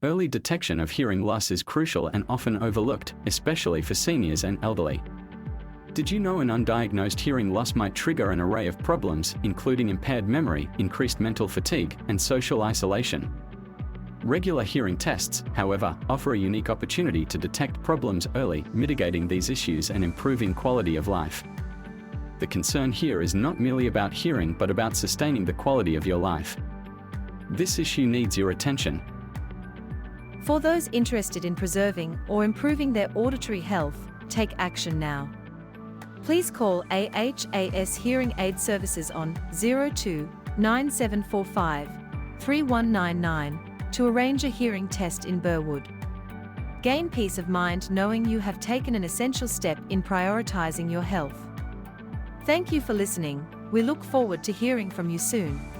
Early detection of hearing loss is crucial and often overlooked, especially for seniors and elderly. Did you know an undiagnosed hearing loss might trigger an array of problems, including impaired memory, increased mental fatigue, and social isolation? Regular hearing tests, however, offer a unique opportunity to detect problems early, mitigating these issues and improving quality of life. The concern here is not merely about hearing but about sustaining the quality of your life. This issue needs your attention. For those interested in preserving or improving their auditory health, take action now. Please call AHAS Hearing Aid Services on 02 9745 3199 to arrange a hearing test in Burwood. Gain peace of mind knowing you have taken an essential step in prioritizing your health. Thank you for listening. We look forward to hearing from you soon.